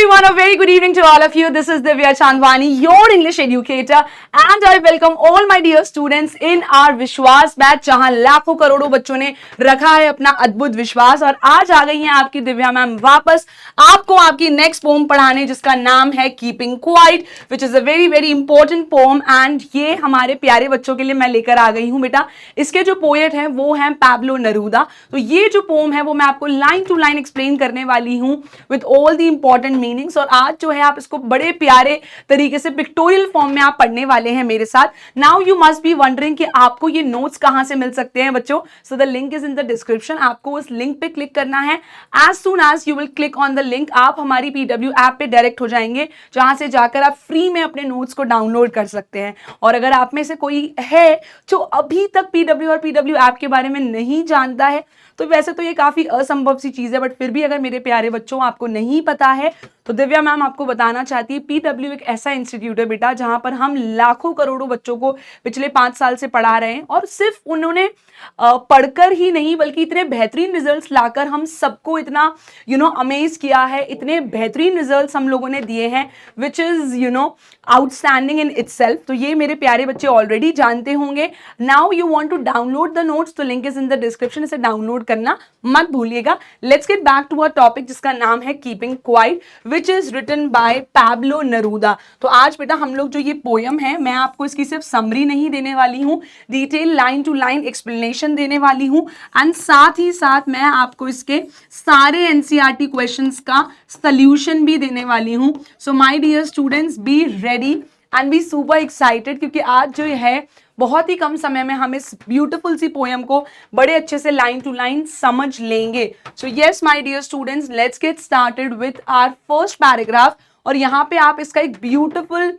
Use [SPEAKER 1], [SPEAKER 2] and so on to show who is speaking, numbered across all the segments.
[SPEAKER 1] everyone, a very good evening to all of you. This is Divya Chandwani, your English educator, and I welcome all my dear students in our विश्वास batch, जहां लाखों करोड़ों बच्चों ने रखा है अपना अद्भुत विश्वास। और आज आ गई हैं आपकी दिव्या मैम वापस आपको आपकी नेक्स्ट पोम पढ़ाने, जिसका नाम है keeping quiet, which is a very very important poem. And ये हमारे प्यारे बच्चों के लिए मैं लेकर आ गई हूं बेटा। इसके जो पोएट हैं वो हैं पैब्लो नेरूदा। तो ये जो पोम है वो मैं आपको लाइन टू लाइन एक्सप्लेन करने वाली हूं with all the important meanings. और आज जो है आप इसको बड़े प्यारे तरीके से पिक्टोरियल फॉर्म में आप पढ़ने वाले हैं मेरे साथ। Now you must be wondering कि आपको ये नोट्स कहां से मिल सकते हैं बच्चों। So the link is in the description. आपको उस लिंक पे क्लिक करना है। As soon as you will click on the link, आप हमारी PW ऐप पे डायरेक्ट हो जाएंगे, जहां से जाकर आप फ्री में अपने नोट्स को डाउनलोड कर सकते हैं। और अगर आप में से कोई है जो अभी तक PW और PW ऐप के बारे में नहीं जानता है, तो वैसे तो ये काफी असंभव सी चीज है, बट फिर भी अगर मेरे प्यारे बच्चों आपको नहीं पता है तो दिव्या मैम आपको बताना चाहती है PW एक ऐसा इंस्टीट्यूट है बेटा जहां पर हम लाखों करोड़ों बच्चों को पिछले 5 साल से पढ़ा रहे हैं। और सिर्फ उन्होंने पढ़कर ही नहीं बल्कि इतने बेहतरीन रिजल्ट्स लाकर हम सबको इतना अमेज किया है। इतने बेहतरीन रिजल्ट्स हम लोगों ने दिए हैं which is outstanding in itself. तो ये मेरे प्यारे बच्चे ऑलरेडी जानते होंगे। Now you want to download the notes, तो link is in the description. इसे डाउनलोड करना मत भूलिएगा। Let's get back to our topic, जिसका नाम है keeping quiet, which is written by Pablo Neruda. तो आज बेटा हम लोग जो ये पोयम है, मैं आपको इसकी सिर्फ समरी नहीं देने वाली हूँ, detail line to line explanation देने वाली हूँ। एंड साथ ही साथ मैं आपको इसके सारे NCERT क्वेश्चंस का सॉल्यूशन भी देने वाली हूँ। So my dear students, be ready and be super excited, क्योंकि आज जो है बहुत ही कम समय में हम इस ब्यूटीफुल सी पोएम को बड़े अच्छे से लाइन टू लाइन समझ लेंगे। So yes my dear students, let's get started with our first paragraph. और यहाँ पे आप इसका एक ब्यूटीफुल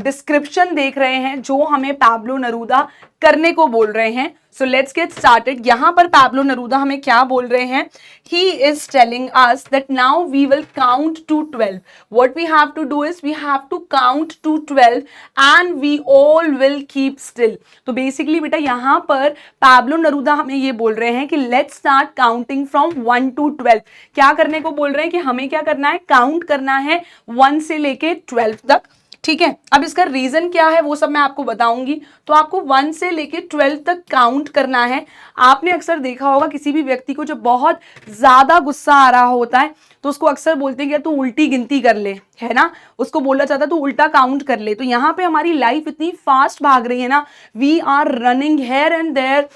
[SPEAKER 1] डिस्क्रिप्शन देख रहे हैं जो हमें पैब्लो नेरूदा करने को बोल रहे हैं। So let's get started. यहाँ पर पैब्लो नेरूदा हमें क्या बोल रहे हैं? He is telling us that now we will count to 12. What we have to do is we have to count to 12 and we all will keep still. तो basically बेटा यहाँ पर पैब्लो नेरूदा हमें ये बोल रहे हैं कि let's start counting from 1 to 12। क्या करने को बोल रहे हैं कि हमें क्या करना है? काउंट करना है 1 से लेके 12 तक। ठीक है, अब इसका रीजन क्या है वो सब मैं आपको बताऊंगी। तो आपको 1 से लेके 12 तक काउंट करना है। आपने अक्सर देखा होगा किसी भी व्यक्ति को जब बहुत ज्यादा गुस्सा आ रहा होता है तो उसको अक्सर बोलते हैं कि तू उल्टी गिनती कर ले, है ना। उसको बोला जाता है तू उल्टा काउंट कर ले। तो यहाँ पे हमारी लाइफ इतनी फास्ट भाग रही है ना, we are running here and there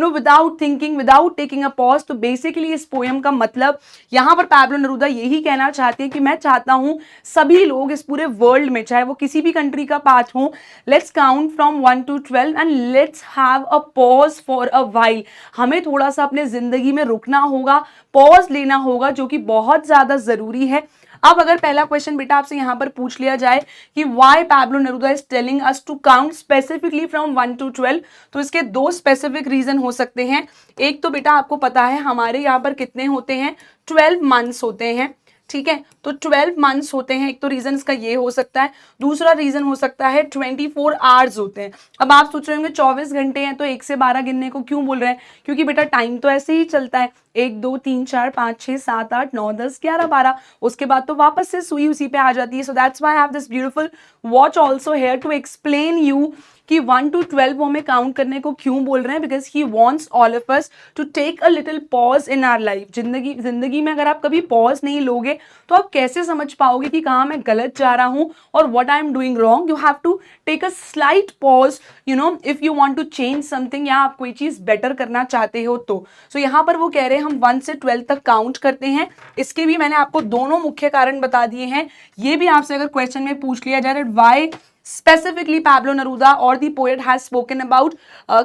[SPEAKER 1] without thinking, without taking a pause. तो बेसिकली इस पोएम का मतलब यहाँ पर पैब्लो नेरूदा यही कहना चाहते हैं कि मैं चाहता हूँ सभी लोग इस पूरे वर्ल्ड में, चाहे वो किसी भी कंट्री का पार्ट हो, let's count from 1 to 12 and let's have a pause for a while. हमें थोड़ा सा अपने जिंदगी में रुकना होगा, पॉज लेना होगा, जो कि बहुत ज्यादा जरूरी है। अब अगर पहला क्वेश्चन बेटा आपसे यहां पर पूछ लिया जाए कि why Pablo Neruda is telling us to count specifically from 1 to 12, तो इसके 2 स्पेसिफिक रीजन हो सकते हैं। एक तो बेटा आपको पता है हमारे यहाँ पर कितने होते हैं? 12 मंथ्स होते हैं। ठीक है, तो 12 मंथ्स होते हैं। एक तो रीजन इसका ये हो सकता है। दूसरा रीजन हो सकता है 24 आवर्स होते हैं। अब आप सोच रहे होंगे 24 घंटे हैं तो 1 से 12 गिनने को क्यों बोल रहे हैं? क्योंकि बेटा टाइम तो ऐसे ही चलता है, 1 2 3 4 5 6 7 8 9 10 11 12, उसके बाद तो वापस से सुई उसी पे आ जाती है। So that's why I have this beautiful watch also here to explain you कि 1 to 12 वो हमें काउंट करने को क्यों बोल रहे हैं। Because he wants all of us to take a little pause in our life. जिंदगी में अगर आप कभी पॉज नहीं लोगे तो आप कैसे समझ पाओगे कि कहाँ मैं गलत जा रहा हूँ और what I am doing wrong. You have to take a slight pause if you want to change something, या आप कोई चीज बेटर करना चाहते हो तो। सो यहाँ पर वो कह रहे हैं हम 1 से 12 तक काउंट करते हैं। इसके भी मैंने आपको दोनों मुख्य कारण बता दिए हैं। ये भी आपसे अगर क्वेश्चन में पूछ लिया जाए why specifically Pablo Neruda or the poet has spoken about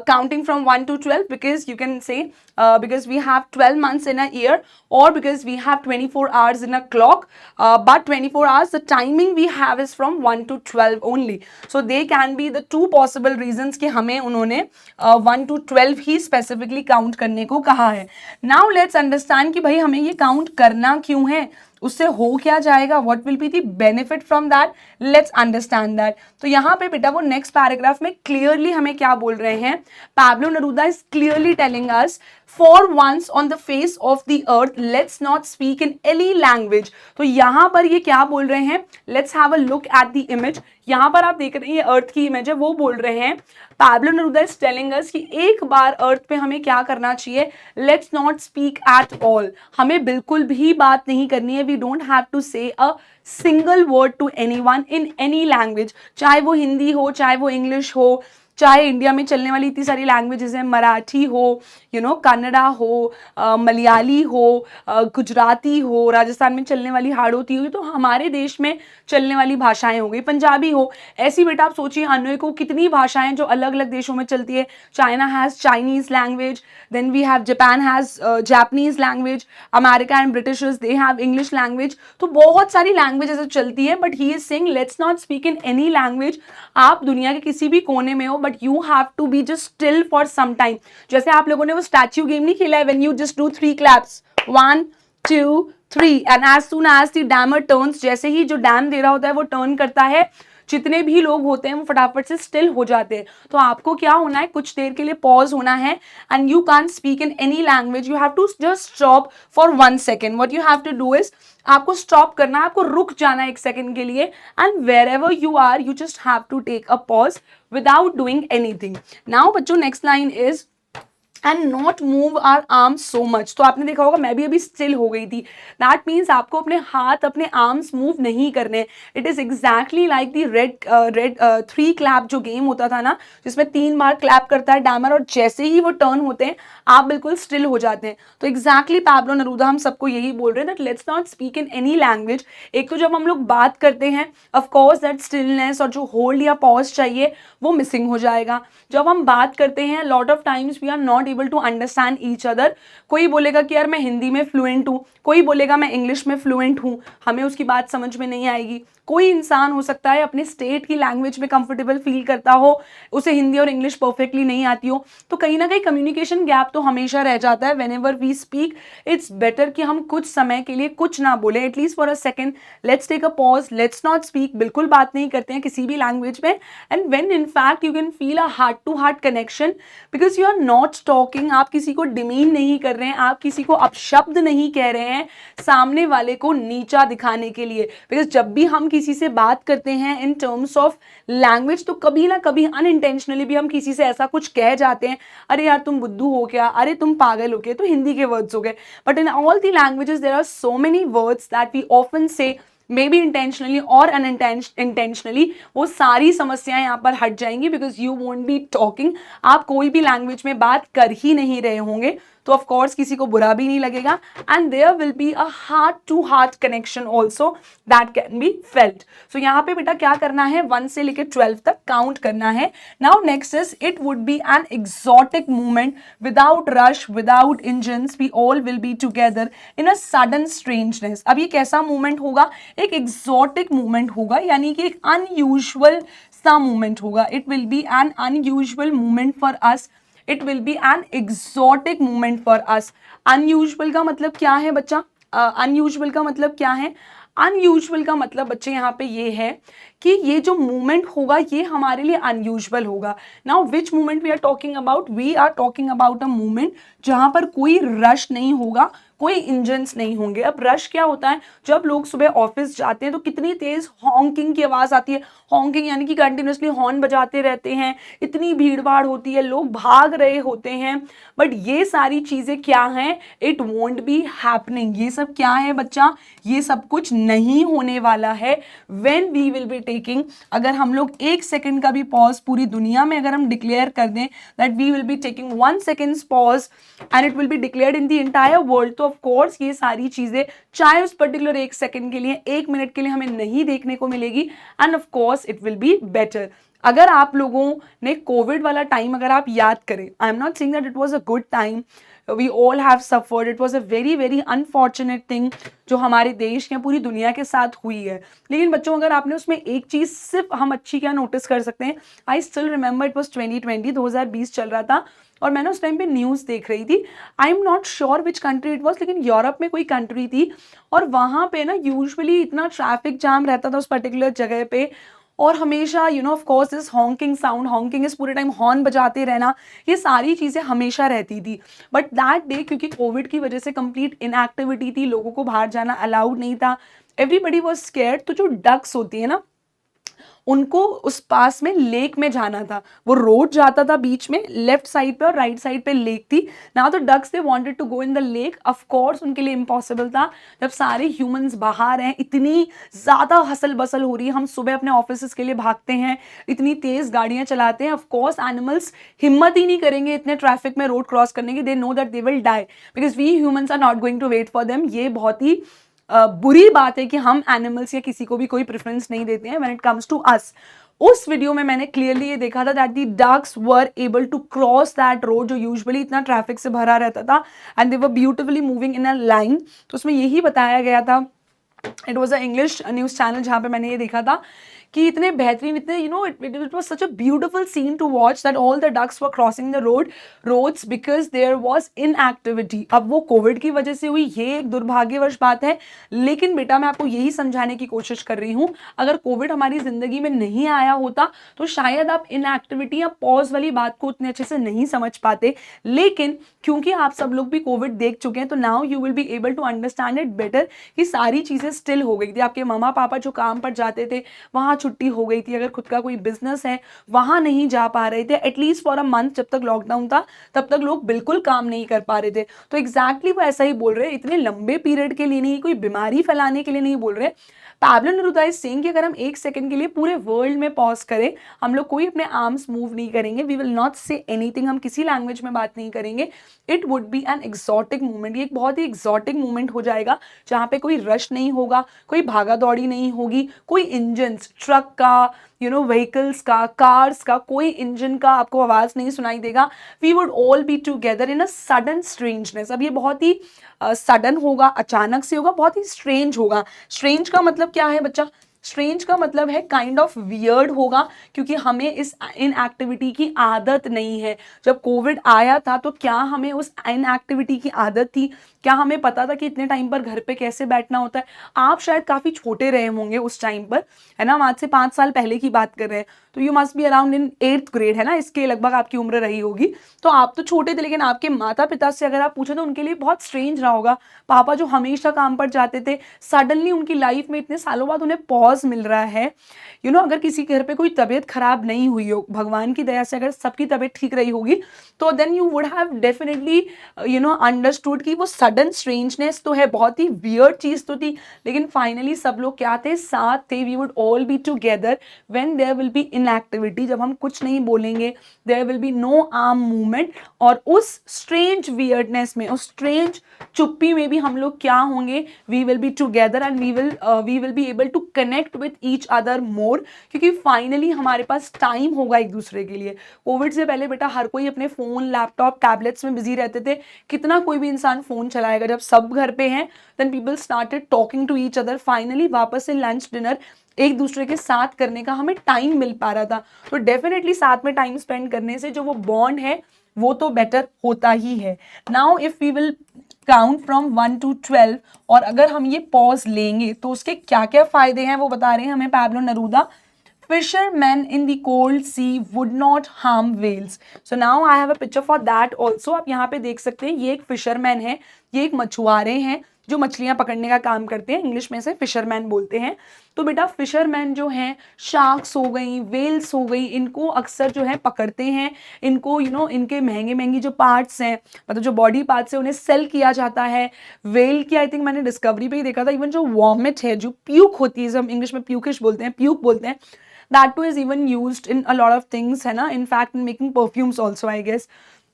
[SPEAKER 1] counting from 1 to 12, because you can say because we have 12 months in a year, or because we have 24 hours in a clock, but 24 hours the timing we have is from 1 to 12 only. So they can be the 2 possible reasons कि हमें उन्होंने 1 to 12 he specifically count करने को कहा है। Now let's understand कि भाई हमें ये count करना क्यों है। उससे हो क्या जाएगा, what will be the benefit from that, let's understand that. तो यहाँ पे बेटा वो नेक्स्ट पैराग्राफ में क्लियरली हमें क्या बोल रहे हैं, Pablo Neruda is clearly telling us, for once on the face of the earth let's not speak in any language. तो यहाँ पर ये क्या बोल रहे हैं, let's have a look at the image. यहाँ पर आप देख रहे हैं ये अर्थ की इमेज है, वो बोल रहे हैं पाब्लो नेरूदा इज टेलिंग अस कि एक बार अर्थ पे हमें क्या करना चाहिए, let's not speak at all, हमें बिल्कुल भी बात नहीं करनी है, we don't have to say a single word to anyone in any language, चाहे वो हिंदी हो, चाहे वो इंग्लिश हो, चाहे इंडिया में चलने वाली इतनी सारी लैंग्वेजेस हैं, मराठी हो, कन्नड़ा हो, मलयाली हो, गुजराती हो, राजस्थान में चलने वाली हाड़ौती होगी, तो हमारे देश में चलने वाली भाषाएं हो गई, पंजाबी हो, ऐसी बेटा आप सोचिए अन्य को कितनी भाषाएं जो अलग अलग देशों में चलती है। China has Chinese language, then we have Japan has Japanese language, America and Britishers they have English language, तो बहुत सारी लैंग्वेजेस चलती है। But he is saying let's not speak in any language, आप दुनिया के किसी भी कोने में हो, but you have to be just still for some time. जैसे आप लोगों ने वो स्टैच्यू गेम नहीं खेला है, when you just do 3 claps, 1 2 3 and as soon as the drummer turns, जैसे ही जो डैम दे रहा होता है वो टर्न करता है, जितने भी लोग होते हैं वो फटाफट से स्टिल हो जाते हैं। तो आपको क्या होना है, कुछ देर के लिए पॉज होना है, and you can speak in any language, you have to just stop for 1 second. What you have to do is, आपको स्टॉप करना है, आपको रुक जाना है 1 सेकेंड के लिए, and wherever you are you just have to take a pause without doing anything. Now बच्चों next line is and not move our arms so much. तो आपने देखा होगा मैं भी अभी स्टिल हो गई थी, दैट मीन्स आपको अपने हाथ अपने आर्म्स मूव नहीं करने। It is exactly like the red 3 clap जो गेम होता था ना, जिसमें 3 बार क्लैप करता है डैमर, और जैसे ही वो टर्न होते हैं आप बिल्कुल स्टिल हो जाते हैं। तो एग्जैक्टली पाब्लो नेरूदा हम सबको यही बोल रहे हैं that let's not speak in any language. एक तो जब हम लोग बात करते हैं ऑफकोर्स दैट स्टिलनेस और जो होल्ड या पॉज चाहिए वो मिसिंग हो जाएगा। जब हम बात करते हैं lot of times we are not able to understand each other. कोई बोलेगा कि यार मैं हिंदी में फ्लुएंट हूँ, कोई बोलेगा मैं इंग्लिश में फ्लुएंट हूँ, हमें उसकी बात समझ में नहीं आएगी। कोई इंसान हो सकता है अपने स्टेट की लैंग्वेज में कंफर्टेबल फील करता हो, उसे हिंदी और इंग्लिश परफेक्टली नहीं आती हो, तो कहीं ना कहीं कम्युनिकेशन गैप तो हमेशा रह जाता है। Whenever we speak it's better कि हम कुछ समय के लिए कुछ ना बोले, at least for a second let's take a pause, let's not speak, बिल्कुल बात नहीं करते हैं किसी भी लैंग्वेज में। And when in fact you can feel a heart to heart connection because you are not talking, आप किसी को डिमीन नहीं कर रहे हैं, आप किसी को अपशब्द नहीं कह रहे हैं सामने वाले को नीचा दिखाने के लिए। बिकॉज जब भी हम किसी से बात करते हैं इन टर्म्स ऑफ लैंग्वेज, तो कभी ना कभी अनइंटेंशनली भी हम किसी से ऐसा कुछ कह जाते हैं, अरे यार तुम बुद्धू हो क्या, अरे तुम पागल हो क्या, तो हिंदी के वर्ड्स हो गए। But in all the languages there are so many words that we often say, maybe intentionally और अनइंटेंशनली, वो सारी समस्याएं यहाँ पर हट जाएंगी because you won't be talking. आप कोई भी लैंग्वेज में बात कर ही नहीं रहे होंगे, तो ऑफ कोर्स किसी को बुरा भी नहीं लगेगा, and there will be a heart to heart connection also that can be felt. So यहाँ पे बेटा क्या करना है, 1 से लेकर 12 तक काउंट करना है। Now next is it would be an exotic movement without rush, without engines, we all will be together in a sudden strangeness. अब ये कैसा मूवमेंट होगा, एक एक्सोटिक मूवमेंट होगा, यानी कि एक अनयूजुअल सा मूवमेंट होगा। It will be an unusual movement for us, it will be an exotic movement for us. Unusual का मतलब क्या है बच्चा, अनयूजुअल का मतलब क्या है, अनयूजुअल का मतलब बच्चे यहाँ पे ये है कि ये जो मूवमेंट होगा ये हमारे लिए अनयूजुअल होगा। Now which movement we are talking about, we are talking about a movement जहाँ पर कोई रश नहीं होगा, कोई इंजन्स नहीं होंगे। अब रश क्या होता है, जब लोग सुबह ऑफिस जाते हैं तो कितनी तेज हॉन्किंग की आवाज आती है, हॉन्किंग यानी कि कंटिन्यूसली हॉर्न बजाते रहते हैं, इतनी भीड़ भाड़ होती है, लोग भाग रहे होते हैं। बट ये सारी चीजें क्या हैं, इट वोंट बी हैपनिंग। ये सब क्या है बच्चा, ये सब कुछ नहीं होने वाला है when we will be taking, अगर हम लोग 1 सेकेंड का भी पॉज पूरी दुनिया में अगर हम डिक्लेयर कर दें that we will be taking 1 second pause and it will be declared in the entire world, तो ऑफ कोर्स ये सारी चीजें चाहे उस पर्टिकुलर 1 सेकेंड के लिए, 1 मिनट के लिए हमें नहीं देखने को मिलेगी, end of course it will be better. अगर आप लोगों ने कोविड वाला टाइम अगर आप याद करें, I am not saying that it was a good time, we all have suffered, it was a very very unfortunate thing जो हमारे देश या पूरी दुनिया के साथ हुई है। लेकिन बच्चों अगर आपने उसमें एक चीज़ सिर्फ हम अच्छी क्या नोटिस कर सकते हैं, I still remember it was 2020, 2020 चल रहा था और मैंने उस टाइम पे न्यूज़ देख रही थी, आई am not sure which country it was, लेकिन यूरोप में कोई कंट्री थी और वहाँ पे ना यूजुअली इतना ट्रैफिक जाम रहता था उस पर्टिकुलर जगह पे, और हमेशा of course this honking sound, honking इस पूरे टाइम हॉर्न बजाते रहना, ये सारी चीज़ें हमेशा रहती थी। बट दैट डे क्योंकि कोविड की वजह से कंप्लीट इनएक्टिविटी थी, लोगों को बाहर जाना अलाउड नहीं था, एवरीबडी वॉज स्केयर्ड, तो जो डक्स होती है ना उनको उस पास में लेक में जाना था, वो रोड जाता था बीच में, लेफ्ट साइड पे और राइट साइड पे लेक थी ना, तो ducks they wanted to go in the lake, of course उनके लिए इम्पॉसिबल था जब सारे ह्यूमंस बाहर हैं, इतनी ज़्यादा हसल बसल हो रही है, हम सुबह अपने ऑफिस के लिए भागते हैं, इतनी तेज़ गाड़ियाँ चलाते हैं, ऑफ कोर्स एनिमल्स हिम्मत ही नहीं करेंगे इतने ट्रैफिक में रोड क्रॉस करने की, they know that they will die because we humans are not going to wait for them. ये बहुत ही बुरी बात है कि हम एनिमल्स या किसी को भी कोई प्रेफरेंस नहीं देते हैं when it comes to us. उस वीडियो में मैंने क्लियरली ये देखा था that the ducks were able to cross that road जो यूजुअली इतना ट्रैफिक से भरा रहता था, and they were beautifully moving in a line. तो उसमें यही बताया गया था, it was a English news channel जहाँ पे मैंने ये देखा था कि इतने बेहतरीन, इतने it was such a beautiful scene to watch that all the ducks were crossing the roads because there was inactivity. अब वो कोविड की वजह से हुई, ये एक दुर्भाग्यवश बात है, लेकिन बेटा मैं आपको यही समझाने की कोशिश कर रही हूँ, अगर कोविड हमारी जिंदगी में नहीं आया होता तो शायद आप इनएक्टिविटी या पॉज वाली बात को उतने अच्छे से नहीं समझ पाते, लेकिन क्योंकि आप सब लोग भी कोविड देख चुके हैं तो now you will be able to understand it better कि सारी चीज़ें स्टिल हो गई थी। आपके मम्मा पापा जो काम पर जाते थे वहाँ छुट्टी हो गई थी, अगर खुद का कोई बिजनेस है वहाँ नहीं जा पा रहे थे, एटलीस्ट फॉर अ मंथ जब तक लॉकडाउन था तब तक लोग बिल्कुल काम नहीं कर पा रहे थे। तो एग्जैक्टली वो ऐसा ही बोल रहे हैं, इतने लंबे पीरियड के लिए नहीं, कोई बीमारी फैलाने के लिए नहीं बोल रहे। पैब्लो नेरुदा इज सेइंग कि अगर हम एक सेकंड के लिए पूरे वर्ल्ड में पॉज करें, हम लोग कोई अपने आर्म्स मूव नहीं करेंगे, we will not say anything, हम किसी लैंग्वेज में बात नहीं करेंगे, it would be an exotic movement. ये एक बहुत ही एक्सॉटिक मूवमेंट हो जाएगा जहाँ पे कोई रश नहीं होगा, कोई भागा दौड़ी नहीं होगी, कोई इंजन ट्रक का व्हीकल्स का, कार्स का, कोई इंजन का आपको आवाज़ नहीं सुनाई देगा। We would all be together in a sudden strangeness. अब ये बहुत ही सडन होगा, अचानक से होगा, बहुत ही स्ट्रेंज होगा। स्ट्रेंज का मतलब क्या है बच्चा? स्ट्रेंज का मतलब है काइंड ऑफ वियर्ड होगा, क्योंकि हमें इस इनएक्टिविटी की आदत नहीं है। जब कोविड आया था तो क्या हमें उस इनएक्टिविटी की आदत थी? क्या हमें पता था कि इतने टाइम पर घर पे कैसे बैठना होता है? आप शायद काफ़ी छोटे रहे होंगे उस टाइम पर, है ना, हम आज से 5 साल पहले की बात कर रहे हैं, तो you must be around in 8th grade, है ना, इसके लगभग आपकी उम्र रही होगी। तो आप तो छोटे थे, लेकिन आपके माता पिता से अगर आप पूछे तो उनके लिए बहुत स्ट्रेंज रहा होगा। पापा जो हमेशा काम पर जाते थे, सडनली उनकी लाइफ में इतने सालों बाद उन्हें पॉज मिल रहा है। अगर किसी के घर पे कोई तबीयत खराब नहीं हुई हो, भगवान की दया से अगर सबकी तबीयत ठीक रही होगी, तो then you would have definitely understood कि वो सडन स्ट्रेंजनेस तो है, बहुत ही वियर्ड चीज़ तो थी, लेकिन फाइनली सब लोग क्या थे? साथ थे। We would all be together when there will be inactivity, जब हम कुछ नहीं बोलेंगे, there will be no arm movement, और उस स्ट्रेंज वियर्डनेस में, उस स्ट्रेंज चुप्पी में भी हम लोग क्या होंगे? We will be together and we will be able to connect with each other more, क्योंकि फाइनली हमारे पास टाइम होगा एक दूसरे के लिए। कोविड से पहले बेटा हर कोई अपने फ़ोन, लैपटॉप, टैबलेट्स में बिजी रहते थे, कितना कोई भी इंसान फ़ोन चलाएगा? जब सब घर पे हैं then people started talking to each other. Finally वापस से लंच डिनर एक दूसरे के साथ करने का हमें टाइम मिल पा रहा था। तो डेफिनेटली साथ में टाइम स्पेंड करने से जो वो बॉन्ड है वो तो बेटर होता ही है। Now if we will count from 1 to 12, और अगर हम ये पॉज लेंगे तो उसके क्या क्या फायदे हैं वो बता रहे हैं हमें Pablo Neruda. Fishermen in the cold sea would not harm whales. So now I have a picture for that also. आप यहाँ पे देख सकते हैं, ये एक फिशरमैन है, ये एक मछुआरे हैं जो मछलियाँ पकड़ने का काम करते हैं, इंग्लिश में से फिशरमैन बोलते हैं। तो बेटा फिशरमैन जो हैं, शार्क्स हो गई, वेल्स हो गई, इनको अक्सर जो है पकड़ते हैं, इनको इनके महंगे महंगी जो पार्ट्स हैं, मतलब जो बॉडी पार्ट्स हैं, उन्हें सेल किया जाता है। वेल की आई थिंक मैंने डिस्कवरी पे ही देखा था, इवन जो वॉमिट है, जो प्यूक होती है, हम इंग्लिश में प्यूकिश बोलते हैं, प्यूक बोलते हैं, that too is even used in a lot of things, है ना, in fact in making perfumes also I guess.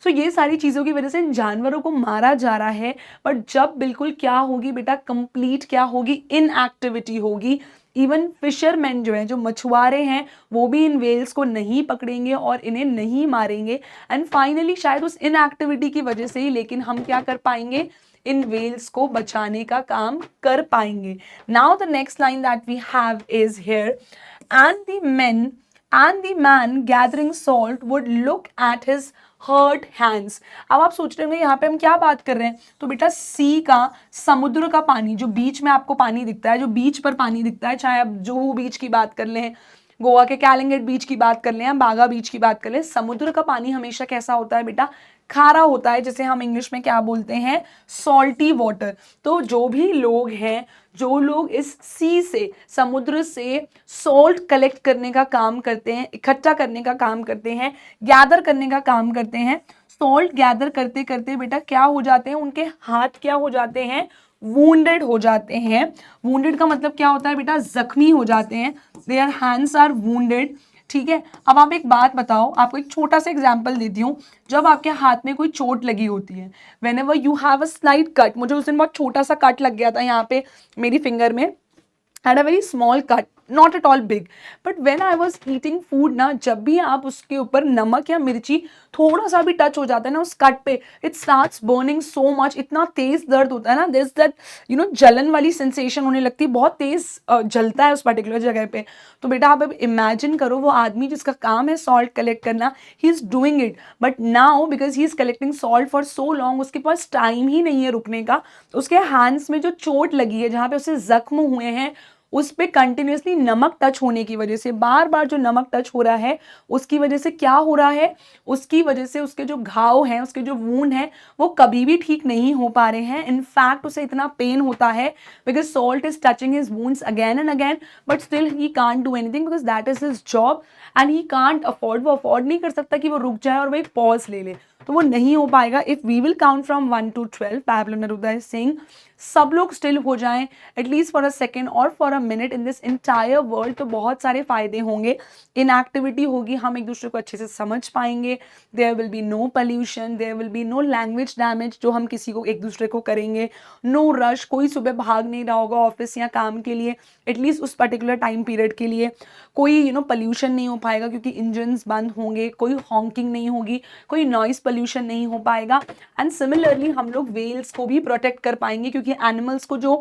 [SPEAKER 1] सो ये सारी चीज़ों की वजह से इन जानवरों को मारा जा रहा है। बट जब बिल्कुल क्या होगी बेटा, कंप्लीट क्या होगी, इनएक्टिविटी होगी। इवन फिशरमैन जो हैं, जो मछुआरे हैं, वो भी इन वेल्स को नहीं पकड़ेंगे और इन्हें नहीं मारेंगे। एंड फाइनली शायद उस इनएक्टिविटी की वजह से ही, लेकिन हम क्या कर पाएंगे, इन वेल्स को बचाने का काम कर पाएंगे। Now the next line that we have is here, and the man gathering salt would look at his hurt hands। अब आप सोच रहे होंगे यहाँ पे हम क्या बात कर रहे हैं, तो बेटा सी का, समुद्र का पानी, जो बीच में आपको पानी दिखता है, जो बीच पर पानी दिखता है, चाहे आप जुहू बीच की बात कर लें, गोवा के कैलिंगेट बीच की बात कर लें, बागा बीच की बात कर लें, समुद्र का पानी हमेशा कैसा होता है बेटा, खारा होता है, जिसे हम इंग्लिश में क्या बोलते हैं, सॉल्टी वाटर। तो जो भी लोग हैं, जो लोग इस सी से, समुद्र से सॉल्ट कलेक्ट करने का काम करते हैं, इकट्ठा करने का काम करते हैं, गैदर करने का काम करते हैं, सॉल्ट गैदर करते करते बेटा क्या हो जाते हैं, उनके हाथ क्या हो जाते हैं, वूंडेड हो जाते हैं। वूंडेड का मतलब क्या होता है बेटा, जख्मी हो जाते हैं। Their hands are wounded. ठीक है, अब आप एक बात बताओ, आपको एक छोटा सा एग्जाम्पल देती हूँ। जब आपके हाथ में कोई चोट लगी होती है, when ever you have a slight cut, मुझे उस दिन बहुत छोटा सा कट लग गया था यहाँ पे मेरी फिंगर में, had a very small cut, not at all big, but when I was eating food ना, जब भी आप उसके ऊपर नमक या मिर्ची थोड़ा सा भी टच हो जाता है ना उस कट पे, it starts burning so much, इतना तेज दर्द होता है ना, there's that you know जलन वाली सेंसेशन होने लगती है, बहुत तेज जलता है उस पर्टिकुलर जगह पे। तो बेटा आप अब इमेजिन करो, वो आदमी जिसका काम है सॉल्ट कलेक्ट करना, he is doing it, but now because he is collecting salt for so long, उसके पास टाइम ही नहीं है रुकने का। उसके हैंड्स में जो चोट लगी है, जहाँ पे उसे जख्म हुए हैं, उस पर कंटिन्यूसली नमक टच होने की वजह से, बार बार जो नमक टच हो रहा है, उसकी वजह से क्या हो रहा है, उसकी वजह से उसके जो घाव हैं, उसके जो वूंड हैं, वो कभी भी ठीक नहीं हो पा रहे हैं। इनफैक्ट उसे इतना पेन होता है because salt is touching his wounds again and again, but still he can't do anything because that is his job and he can't afford, वो अफोर्ड नहीं कर सकता कि वो रुक जाए और वो एक पॉज ले ले, तो वो नहीं हो पाएगा। If we will count from 1 to 12, Pablo Neruda is saying, सब लोग स्टिल हो जाएं एटलीस्ट फॉर अ सेकेंड और for a minute in this entire world, तो बहुत सारे फायदे होंगे। इनएक्टिविटी होगी, हम एक दूसरे को अच्छे से समझ पाएंगे, there will be no pollution, there will be no language damage जो हम किसी को एक दूसरे को करेंगे, नो रश, कोई सुबह भाग नहीं रहा होगा ऑफिस या काम के लिए, एटलीस्ट उस पर्टिकुलर टाइम पीरियड के लिए, कोई पॉल्यूशन नहीं हो पाएगा क्योंकि इंजन्स बंद होंगे, कोई हॉन्किंग नहीं होगी, कोई नॉइस पॉल्यूशन नहीं हो पाएगा। एंड सिमिलरली हम लोग वेल्स को भी प्रोटेक्ट कर पाएंगे क्योंकि एनिमल्स को जो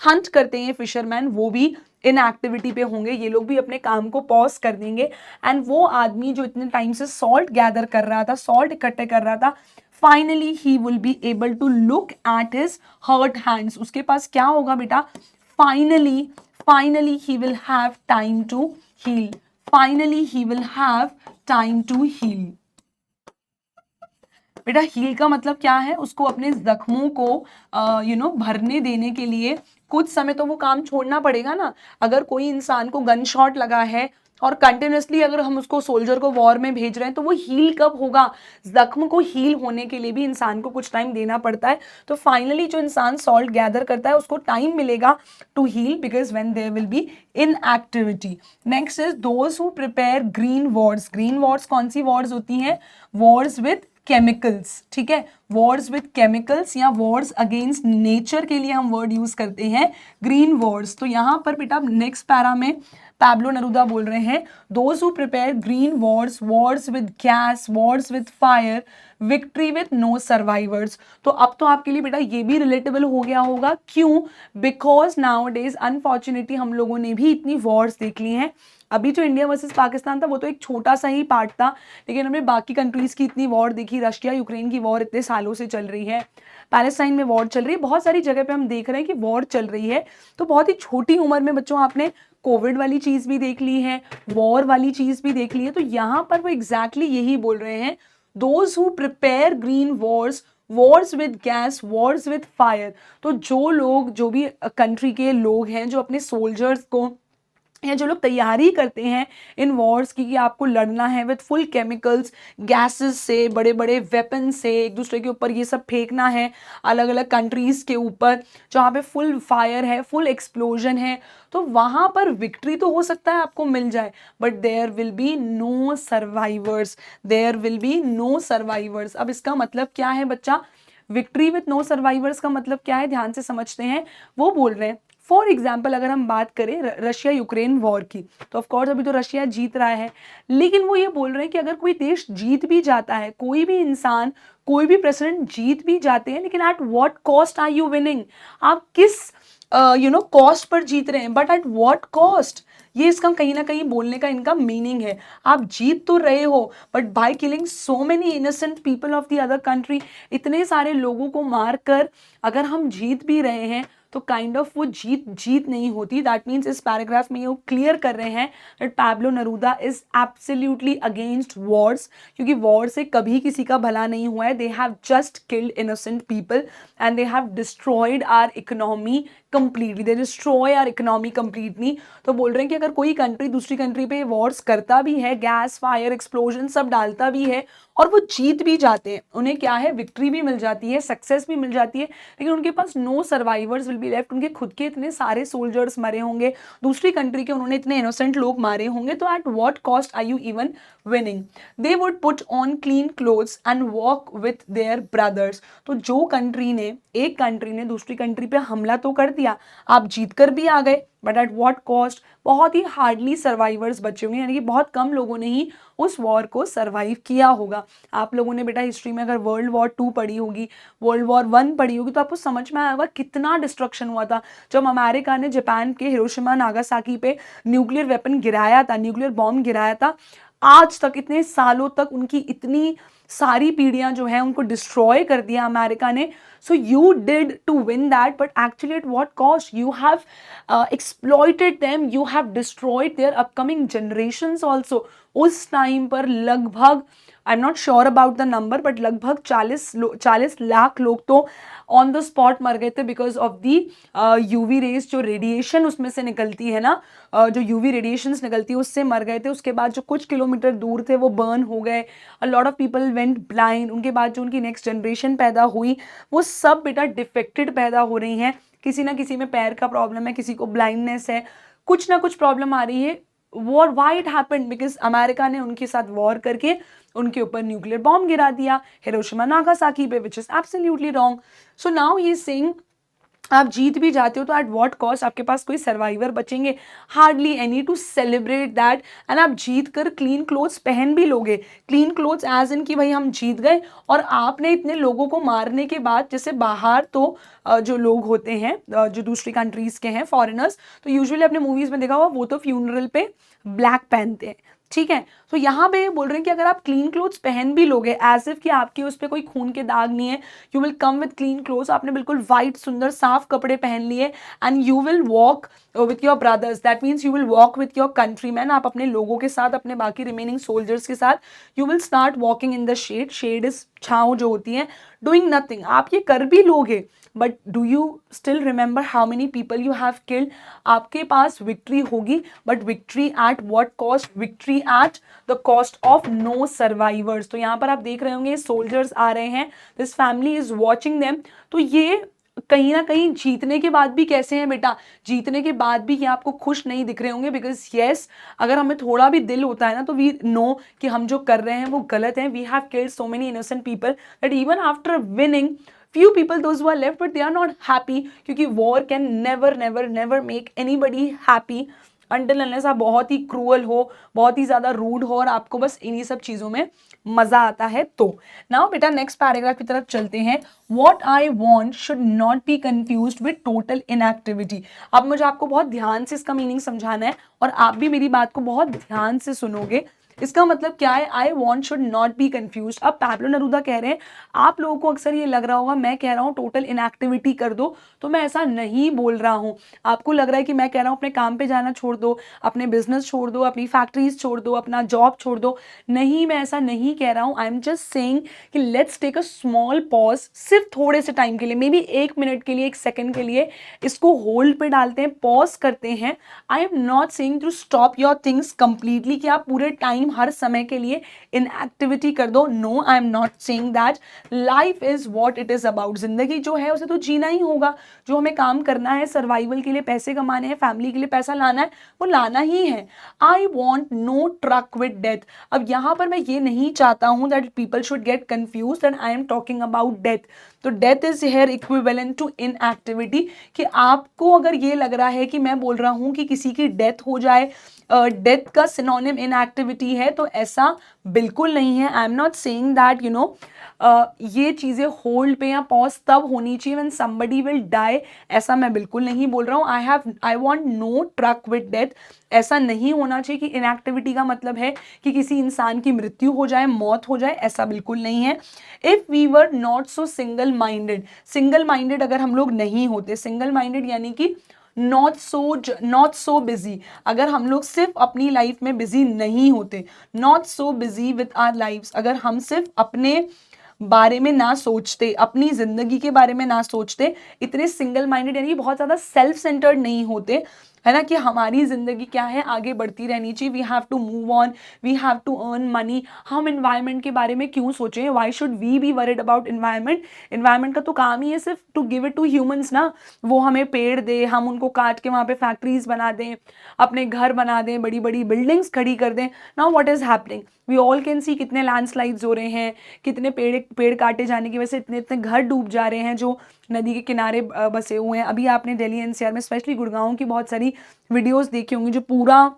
[SPEAKER 1] हंट करते हैं फिशरमैन, वो भी इन एक्टिविटी पे होंगे, ये लोग भी अपने काम को पॉज कर देंगे। एंड वो आदमी जो इतने टाइम से सॉल्ट गैदर कर रहा था, सॉल्ट इकट्ठे कर रहा था, finally he will be able to look at his hurt hands. उसके पास क्या होगा बेटा, finally he will have time to heal, finally he will have time to heal। बेटा हील का मतलब क्या है, उसको अपने जख्मों को भरने देने के लिए कुछ समय तो वो काम छोड़ना पड़ेगा ना। अगर कोई इंसान को गन शॉट लगा है और कंटिन्यूसली अगर हम उसको सोल्जर को वॉर में भेज रहे हैं, तो वो हील कब होगा, जख्म को हील होने के लिए भी इंसान को कुछ टाइम देना पड़ता है। तो फाइनली जो इंसान सॉल्ट गैदर करता है उसको टाइम मिलेगा to heal because when there will be inactivity. Next is those who prepare green wars. Green wars कौन सी वॉर्स होती हैं, वॉर्स विद केमिकल्स, ठीक है, वॉर्स विद केमिकल्स या वॉर्स अगेंस्ट नेचर के लिए हम वर्ड यूज करते हैं ग्रीन वॉर्स। तो यहाँ पर बेटा नेक्स्ट पैरा में पैब्लो नरूदा बोल रहे हैं, those who prepare green wars, wars with gas, wars with fire, victory with no survivors. तो अब तो आपके लिए बेटा ये भी रिलेटेबल हो गया होगा, क्यों, बिकॉज नाउ डेज अनफॉर्चुनेटली हम लोगों ने भी इतनी वॉर्स देख ली हैं। अभी जो इंडिया वर्सेस पाकिस्तान था वो तो एक छोटा सा ही पार्ट था, लेकिन हमने बाकी कंट्रीज की इतनी वॉर देखी, रशिया यूक्रेन की वॉर इतने सालों से चल रही है, पैलेस्टाइन में वॉर चल रही है, बहुत सारी जगह पे हम देख रहे हैं कि वॉर चल रही है। तो बहुत ही छोटी उम्र में बच्चों आपने कोविड वाली चीज़ भी देख ली है, वॉर वाली चीज़ भी देख ली है। तो यहाँ पर वो एग्जैक्टली यही बोल रहे हैं, those who prepare green wars, wars with gas, wars with fire. तो जो लोग, जो भी कंट्री के लोग हैं जो अपने सोल्जर्स को या जो लोग तैयारी करते हैं इन वॉर्स की कि आपको लड़ना है विद फुल केमिकल्स, गैसेस से, बड़े बड़े वेपन से एक दूसरे के ऊपर ये सब फेंकना है अलग अलग कंट्रीज़ के ऊपर जहाँ पे फुल फायर है, फुल एक्सप्लोजन है, तो वहाँ पर विक्ट्री तो हो सकता है आपको मिल जाए, but there will be no survivors, there will be no survivors. अब इसका मतलब क्या है बच्चा? विक्ट्री विथ नो सर्वाइवर्स का मतलब क्या है, ध्यान से समझते हैं। वो बोल रहे हैं फॉर एग्जाम्पल अगर हम बात करें रशिया यूक्रेन वॉर की, तो ऑफकोर्स अभी तो रशिया जीत रहा है, लेकिन वो ये बोल रहे हैं कि अगर कोई देश जीत भी जाता है, कोई भी इंसान, कोई भी प्रेसिडेंट जीत भी जाते हैं, लेकिन at what cost are you winning? आप किस कॉस्ट पर जीत रहे हैं, बट एट व्हाट कॉस्ट? ये इसका कहीं ना कहीं बोलने का इनका मीनिंग है। आप जीत तो रहे हो, but by killing so many innocent people of the other country, इतने सारे लोगों को मार कर अगर हम जीत भी रहे हैं तो काइंड ऑफ वो जीत नहीं होती। दैट मीन्स इस पैराग्राफ में ये क्लियर कर रहे हैं that Pablo Neruda is absolutely against wars, क्योंकि वॉर से कभी किसी का भला नहीं हुआ है। They have just killed innocent people and they have destroyed our economy completely, they destroy our economy completely. तो बोल रहे हैं कि अगर कोई कंट्री दूसरी कंट्री पे वॉर्स करता भी है, गैस फायर एक्सप्लोजन सब डालता भी है और वो जीत भी जाते हैं, उन्हें क्या है, विक्ट्री भी मिल जाती है, सक्सेस भी मिल जाती है, लेकिन उनके पास no survivors will be left. उनके खुद के इतने सारे सोल्जर्स मरे होंगे, दूसरी कंट्री के उन्होंने इतने इनोसेंट लोग मारे होंगे, तो at what cost are you even winning? They would put on clean clothes and walk with their brothers. तो जो कंट्री ने, एक कंट्री ने दूसरी कंट्री पे हमला तो कर दिया, आप जीत कर भी आ गए, बट एट व्हाट कॉस्ट? बहुत ही हार्डली सर्वाइवर्स बचे होंगे, यानी कि बहुत कम लोगों ने ही उस वॉर को सर्वाइव किया होगा। आप लोगों ने बेटा हिस्ट्री में अगर वर्ल्ड वॉर 2 पढ़ी होगी, वर्ल्ड वॉर 1 पढ़ी होगी, तो आपको समझ में आएगा कितना डिस्ट्रक्शन हुआ था जब अमेरिका ने जापान के हिरोशिमा नागासाकी पे न्यूक्लियर वेपन गिराया था, न्यूक्लियर बॉम्ब गिराया था। आज तक इतने सालों तक उनकी इतनी सारी पीढ़ियां जो है उनको डिस्ट्रॉय कर दिया अमेरिका ने। So you did to win that, but actually at what cost? You have exploited them, you have destroyed their upcoming generations also. उस टाइम पर लगभग, I am not sure about the number, but लगभग 40 लाख लोग तो on the spot मर गए थे because of the UV rays, जो रेडिएशन उसमें से निकलती है ना, जो यूवी रेडिएशंस निकलती है उससे मर गए थे। उसके बाद जो कुछ किलोमीटर दूर थे वो बर्न हो गए, a lot of people went blind. उनके बाद जो उनकी नेक्स्ट जनरेशन पैदा हुई वो सब बेटा डिफेक्टेड पैदा हो रही हैं, किसी ना किसी में पैर का प्रॉब्लम है, किसी को ब्लाइंडनेस है, कुछ ना कुछ प्रॉब्लम आ रही है। War, why it happened? Because America ने उनके साथ वॉर करके उनके ऊपर न्यूक्लियर बॉम्ब गिरा दिया हिरोशिमा नागासाकी पे, which is absolutely wrong. So now he is saying आप जीत भी जाते हो तो एट व्हाट कॉस्ट? आपके पास कोई सर्वाइवर बचेंगे? Hardly any two celebrate that. And आप जीत कर क्लीन क्लोथ्स पहन भी लोगे, क्लीन क्लोथ्स एज इन कि भाई हम जीत गए, और आपने इतने लोगों को मारने के बाद, जैसे बाहर तो जो लोग होते हैं जो दूसरी कंट्रीज के हैं फॉरेनर्स, तो यूजुअली अपने मूवीज में देखा हुआ वो तो फ्यूनरल पे ब्लैक पहनते हैं, ठीक है। तो यहाँ पे बोल रहे हैं कि अगर आप क्लीन क्लोथ्स पहन भी लोगे एज इफ कि आपके उस पर कोई खून के दाग नहीं है, you will come with clean clothes, आपने बिल्कुल वाइट सुंदर साफ कपड़े पहन लिए, and you will walk with your brothers, that means you will walk with your countryman. आप अपने लोगों के साथ, अपने बाकी रिमेनिंग सोल्जर्स के साथ you will start walking in the shade, shade is छाँव जो होती है, डूइंग नथिंग। आप ये कर भी लोगे, but do you still remember how many people you have killed? आपके पास विक्ट्री होगी, but victory at what cost? Victory at the cost of no survivors. तो यहाँ पर आप देख रहे होंगे सोल्जर्स आ रहे हैं, this family is watching them. तो ये कहीं ना कहीं जीतने के बाद भी कैसे हैं बेटा? जीतने के बाद भी ये आपको खुश नहीं दिख रहे होंगे, बिकॉज येस, अगर हमें थोड़ा भी दिल होता है ना तो वी नो कि हम जो कर रहे हैं वो गलत है। We have killed so many innocent people that even after winning few people those who are left, but they are not happy, क्योंकि war can never make anybody happy until unless आप बहुत ही क्रूअल हो, बहुत ही ज़्यादा rude हो और आपको बस इन्हीं सब चीज़ों में मज़ा आता है। तो नाउ बेटा नेक्स्ट पैराग्राफ की तरफ चलते हैं। What I want should not be confused with total inactivity। अब मुझे आपको बहुत ध्यान से इसका मीनिंग समझाना है और आप भी मेरी बात को बहुत ध्यान से सुनोगे। इसका मतलब क्या है, I want should not be confuse. अब पैब्लो नेरूदा कह रहे हैं, आप लोगों को अक्सर ये लग रहा होगा मैं कह रहा हूँ टोटल इनएक्टिविटी कर दो, तो मैं ऐसा नहीं बोल रहा हूँ। आपको लग रहा है कि मैं कह रहा हूँ अपने काम पे जाना छोड़ दो, अपने बिजनेस छोड़ दो, अपनी फैक्ट्रीज छोड़ दो, अपना जॉब छोड़ दो, नहीं, मैं ऐसा नहीं कह रहा हूँ। आई एम जस्ट सेइंग कि let's take a small pause, सिर्फ थोड़े से टाइम के लिए, मे बी 1 मिनट के लिए, 1 सेकंड के लिए इसको होल्ड पे डालते हैं, पॉज करते हैं। I am not saying to stop your things completely, कि आप पूरे टाइम हर समय के लिए इनएक्टिविटी कर दो। No, I am not saying that. Life is what it is about. जिंदगी जो है उसे तो जीना ही होगा। जो हमें काम करना है, सर्वाइवल के लिए पैसे कमाने हैं, फैमिली के लिए पैसा लाना है, वो लाना ही है। I want no truck with death. अब यहां पर मैं ये नहीं चाहता हूं that people should get confuse that I am talking about death. तो death is here equivalent to inactivity, कि आपको अगर ये लग रहा है कि मैं बोल रहा हूं कि किसी की डेथ हो जाए, डेथ का सिनोनिम इनएक्टिविटी है, तो ऐसा बिल्कुल नहीं है। आई एम नॉट सेइंग दैट ये चीज़ें होल्ड पे या पॉज तब होनी चाहिए व्हेन समबडी विल डाई, ऐसा मैं बिल्कुल नहीं बोल रहा हूँ। I want no truck with death. ऐसा नहीं होना चाहिए कि इनएक्टिविटी का मतलब है कि किसी इंसान की मृत्यु हो जाए, मौत हो जाए, ऐसा बिल्कुल नहीं है। If we were not so single minded अगर हम लोग नहीं होते, सिंगल माइंडेड यानी कि नॉट सो बिजी, अगर हम लोग सिर्फ अपनी लाइफ में बिजी नहीं होते, not so busy with our lifes, अगर हम सिर्फ अपने बारे में ना सोचते, अपनी जिंदगी के बारे में ना सोचते, इतने सिंगल माइंडेड यानी बहुत ज्यादा सेल्फ सेंटर्ड नहीं होते, है ना, कि हमारी जिंदगी क्या है, आगे बढ़ती रहनी चाहिए, we have to move on, we have to earn money, हम इन्वायरमेंट के बारे में क्यों सोचें, why should we be worried about environment. Environment का तो काम ही है सिर्फ to give it to humans ना, वो हमें पेड़ दे, हम उनको काट के वहाँ पे फैक्ट्रीज बना दें, अपने घर बना दें, बड़ी बड़ी बिल्डिंग्स खड़ी कर दें। Now what is happening, we all can see कितने लैंडस्लाइड्स हो रहे हैं, कितने पेड़ पेड़ काटे जाने की वजह से इतने इतने घर डूब जा रहे हैं जो नदी के किनारे बसे हुए हैं। अभी आपने दिल्ली एनसीआर में स्पेशली गुड़गांव की बहुत सारी वीडियोस देखी होंगी, जो पूरा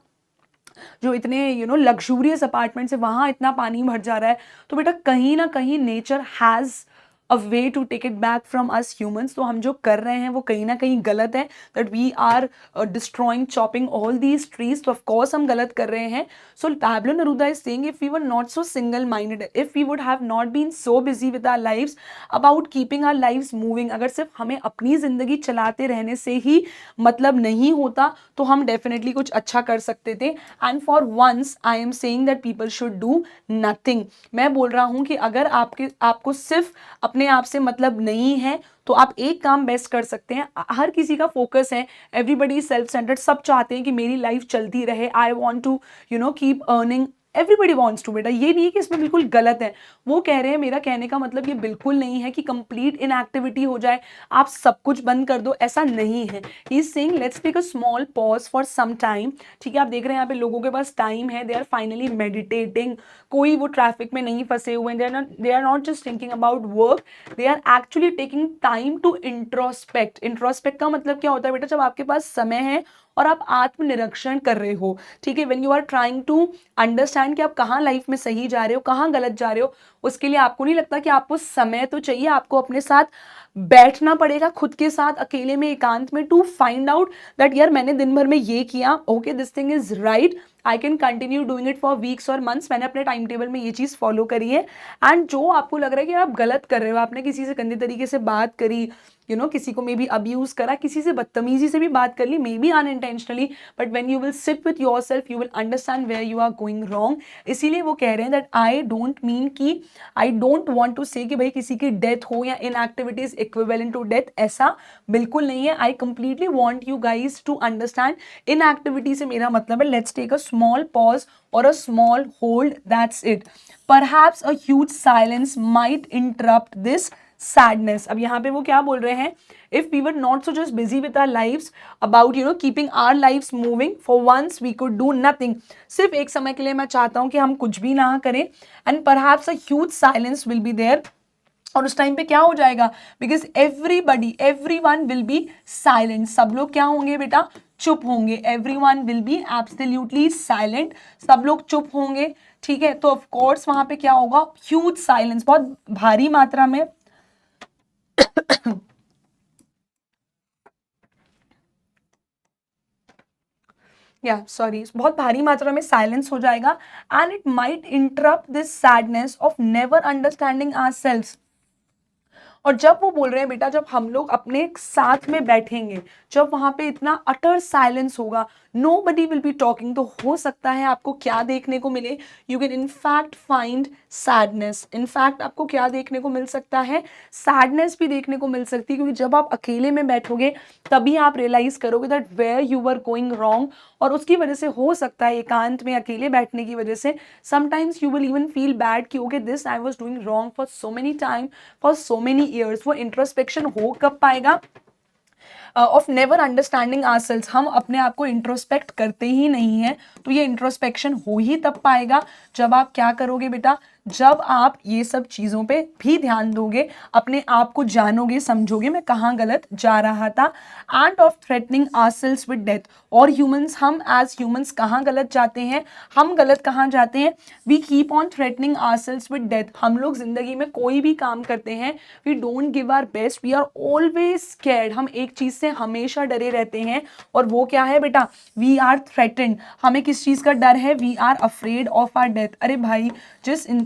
[SPEAKER 1] जो इतने लग्जूरियस अपार्टमेंट्स है, वहां इतना पानी भर जा रहा है। तो बेटा कहीं ना कहीं nature has a way to take it back from us humans. तो हम जो कर रहे हैं वो कहीं ना कहीं गलत है, that we are destroying, chopping all these trees. तो ऑफकोर्स हम गलत कर रहे हैं। So Pablo Neruda is saying if we were not so single minded, if we would have not been so busy with our lives about keeping our lives moving, अगर सिर्फ हमें अपनी जिंदगी चलाते रहने से ही मतलब नहीं होता, तो हम डेफिनेटली कुछ अच्छा कर सकते थे। And for once I am saying that people should do nothing. मैं बोल रहा हूं कि अगर आपको सिर्फ अपने आप से मतलब नहीं है, तो आप एक काम बेस्ट कर सकते हैं। हर किसी का फोकस है, एवरीबडी सेल्फ सेंटर्ड, सब चाहते हैं कि मेरी लाइफ चलती रहे, I want to keep earning, everybody wants to. बेटा ये नहीं है कि इसमें बिल्कुल गलत है, वो कह रहे हैं, मेरा कहने का मतलब ये बिल्कुल नहीं है कि कंप्लीट इनएक्टिविटी हो जाए, आप सब कुछ बंद कर दो, ऐसा नहीं है। He is saying let's take a small pause for some time. ठीक है, आप देख रहे हैं यहाँ पे लोगों के पास टाइम है, दे आर फाइनली मेडिटेटिंग, कोई वो ट्रैफिक में नहीं फंसे हुए, they are not just thinking about work, they are actually taking time to introspect. Introspect का मतलब क्या होता है बेटा, जब आपके पास समय है और आप आत्मनिरीक्षण कर रहे हो। ठीक है, when you are trying to understand कि आप कहाँ लाइफ में सही जा रहे हो, कहाँ गलत जा रहे हो, उसके लिए आपको नहीं लगता कि आपको समय तो चाहिए, आपको अपने साथ बैठना पड़ेगा, खुद के साथ अकेले में, एकांत में, टू फाइंड आउट दैट यार मैंने दिन भर में ये किया, okay this thing is right, I can continue doing it for weeks और मंथ्स, मैंने अपने टाइम टेबल में ये चीज़ फॉलो करी है। एंड जो आपको लग रहा है कि आप गलत कर रहे हो, आपने किसी से गंदे तरीके से बात करी, किसी को मे बी अब्यूज करा, किसी से बदतमीजी से भी बात कर ली, maybe unintentionally, but when you will sit with yourself you will understand where you are going wrong. इसीलिए वो कह रहे हैं दैट आई डोंट मीन कि आई डोंट वांट टू से कि भाई किसी की डेथ हो या inactivity is equivalent to death, ऐसा बिल्कुल नहीं है। I completely want you guys to understand, inactivity से मेरा मतलब है let's take a small pause और a small hold, that's it. Perhaps a huge silence might interrupt this sadness. अब यहाँ पे वो क्या बोल रहे हैं, if we were not so just busy with our lives about keeping our lives moving, for once we could do nothing. सिर्फ एक समय के लिए मैं चाहता हूं कि हम कुछ भी ना करें, and perhaps a huge silence will be there. और उस टाइम पे क्या हो जाएगा, because everyone will be silent, सब लोग क्या होंगे बेटा, चुप होंगे। Everyone will be absolutely silent, सब लोग चुप होंगे। ठीक है, तो ऑफ कोर्स वहां पे क्या होगा, ह्यूज साइलेंस, बहुत भारी मात्रा में या सॉरी, बहुत भारी मात्रा में साइलेंस हो जाएगा and it might interrupt this sadness of never understanding ourselves. और जब वो बोल रहे हैं बेटा, जब हम लोग अपने साथ में बैठेंगे, जब वहां पे इतना अटर साइलेंस होगा, nobody will be talking, तो हो सकता है आपको क्या देखने को मिले, you can in fact find sadness. In fact आपको क्या देखने को मिल सकता है, सैडनेस भी देखने को मिल सकती है, क्योंकि जब आप अकेले में बैठोगे तभी आप रियलाइज करोगे that where you were going wrong. और उसकी वजह से हो सकता है, एकांत में अकेले बैठने की वजह से sometimes you will even feel bad कि okay this I was doing wrong for so many time, for so many years. वो इंट्रोस्पेक्शन हो कब पाएगा, ऑफ नेवर अंडरस्टैंडिंग आवरसेल्व्स। हम अपने आप को इंट्रोस्पेक्ट करते ही नहीं है, तो ये इंट्रोस्पेक्शन हो ही तब पाएगा जब आप क्या करोगे बेटा, जब आप ये सब चीज़ों पे भी ध्यान दोगे, अपने आप को जानोगे, समझोगे मैं कहाँ गलत जा रहा था। And of threatening ourselves with death. और ह्यूमंस, हम एज ह्यूमंस कहाँ गलत जाते हैं, हम गलत कहाँ जाते हैं, we keep on threatening ourselves with death. हम लोग जिंदगी में कोई भी काम करते हैं, we don't give our best, we are always scared. हम एक चीज़ से हमेशा डरे रहते हैं, और वो क्या है बेटा, वी आर थ्रेटेंड। हमें किस चीज़ का डर है, we are afraid of our death. अरे भाई,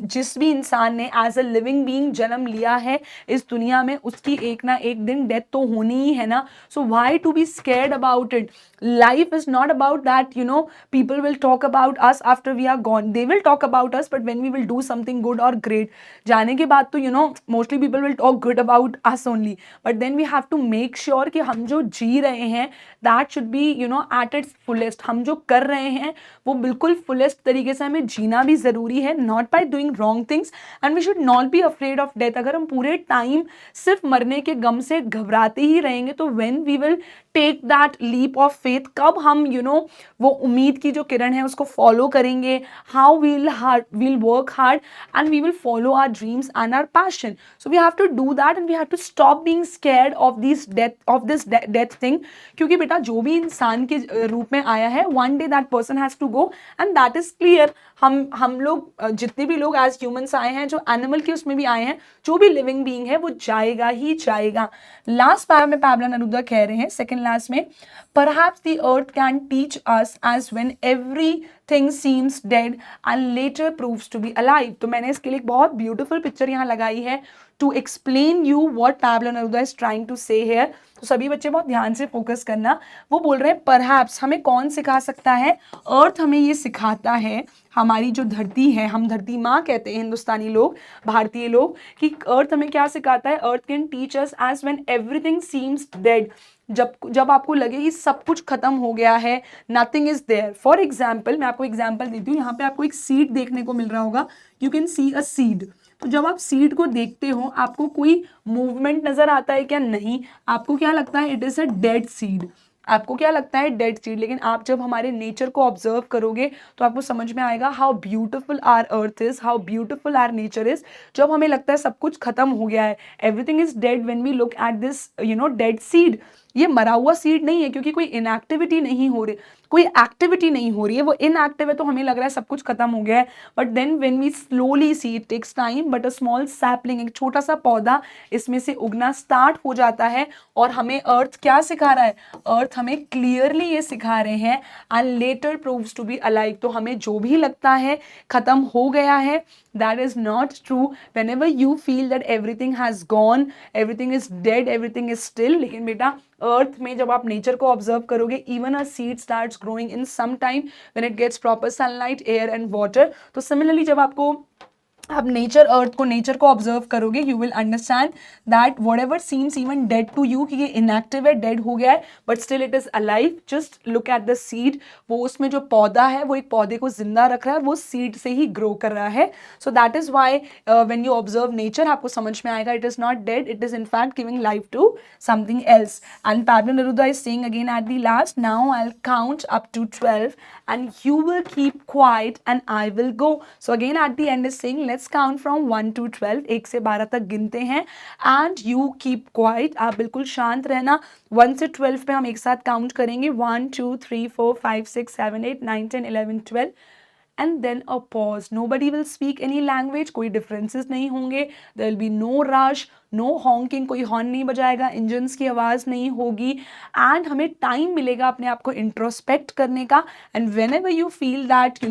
[SPEAKER 1] जिस भी इंसान ने एज अ लिविंग बीइंग जन्म लिया है इस दुनिया में, उसकी एक ना एक दिन डेथ तो होनी ही है ना। So why to be scared about it. Life is not about that, you know, people will talk about us after we are gone, they will talk about us, but when we will do something good और great, जाने के बाद तो you know mostly people will talk good about us only, but then we have to make sure कि हम जो जी रहे हैं that should be you know at its fullest. हम जो कर रहे हैं वो बिल्कुल फुलेस्ट तरीके से हमें जीना भी ज़रूरी है, not by doing wrong things, and we should not be afraid of death. अगर हम पूरे टाइम सिर्फ मरने के गम से घबराते ही रहेंगे, तो when we will take that leap of faith, कब हम यू नो वो उम्मीद की जो किरण है उसको फॉलो करेंगे, how we'll work hard and we will follow our dreams and our passion. So we have to do that and we have to stop being scared of this death thing. क्योंकि बेटा जो भी इंसान के रूप में आया है, one day that person has to go and that is clear. हम लोग जितने भी लोग एज ह्यूमंस आए हैं, जो एनिमल के उसमें भी आए हैं, जो भी लिविंग बीइंग है वो जाएगा ही जाएगा। लास्ट पैरा में पैबला नेरुदा कह रहे हैं सेकंड लास्ट में, perhaps the earth can teach us as when everything seems dead and later proves to be alive. तो मैंने इसके लिए एक बहुत ब्यूटीफुल पिक्चर यहाँ लगाई है to explain you what Pablo Neruda is trying to say here. तो सभी बच्चे बहुत ध्यान से फोकस करना। वो बोल रहे हैं परहैप्स हमें कौन सिखा सकता है, अर्थ हमें ये सिखाता है, हमारी जो धरती है, हम धरती माँ कहते हैं हिंदुस्तानी लोग, भारतीय लोग, कि अर्थ हमें क्या सिखाता है, earth can teach us as when everything seems dead. जब आपको लगे कि सब कुछ खत्म हो गया है, nothing is there. For example, मैं आपको एग्जाम्पल देती हूँ, यहाँ पे आपको एक सीड देखने को मिल रहा होगा, you can see a seed. तो जब आप सीड को देखते हो, आपको कोई मूवमेंट नजर आता है क्या, नहीं, आपको क्या लगता है, it is a dead seed, आपको क्या लगता है, डेड सीड। लेकिन आप जब हमारे नेचर को ऑब्जर्व करोगे तो आपको समझ में आएगा how beautiful our earth is, how beautiful our nature is. जब हमें लगता है सब कुछ खत्म हो गया है, everything is dead, when we look at this you know dead seed, ये मरा हुआ सीड नहीं है, क्योंकि कोई इनएक्टिविटी नहीं हो रही, कोई एक्टिविटी नहीं हो रही है, वो इनएक्टिव है, तो हमें लग रहा है सब कुछ खत्म हो गया है। But then when we slowly see, it takes time, but a small sapling, एक छोटा सा पौधा इसमें से उगना स्टार्ट हो जाता है। और हमें अर्थ क्या सिखा रहा है, अर्थ हमें क्लियरली ये सिखा रहे हैं, and later proves to be alive. तो हमें जो भी लगता है खत्म हो गया है, that is not true. Whenever you feel that everything has gone, everything is dead, everything is still, लेकिन बेटा अर्थ में जब आप नेचर को ऑब्जर्व करोगे, even a seed starts growing in some time when it gets proper sunlight, air and water. तो similarly जब आपको आप नेचर, अर्थ को, नेचर को ऑब्जर्व करोगे, you will understand that whatever seems even dead to you, कि ये inactive है, डेड हो गया है, but still it is alive. Just look at the seed, वो उसमें जो पौधा है वो एक पौधे को जिंदा रख रहा है, वो सीड से ही ग्रो कर रहा है। So that is why when you observe nature, आपको समझ में आएगा it is not dead, it is in fact giving life to something else. And Pablo Neruda is saying again at the last, now I will count up to 12 and you will keep quiet and I will go. So again at the end is saying let's count from 1 to 12, 1 से 12 तक गिनते हैं, and you keep quiet, आप बिल्कुल शांत रहना। 1 से 12 पे हम एक साथ काउंट करेंगे, 1 2 3 4 5 6 7 8 9 10 11 12, and then a pause. Nobody will speak any language, कोई differences नहीं होंगे, there will be no rush, no honking, कोई हॉर्न नहीं बजाएगा, इंजन्स की आवाज़ नहीं होगी, एंड हमें टाइम मिलेगा अपने आप को इंट्रोस्पेक्ट करने का. And when ever you feel that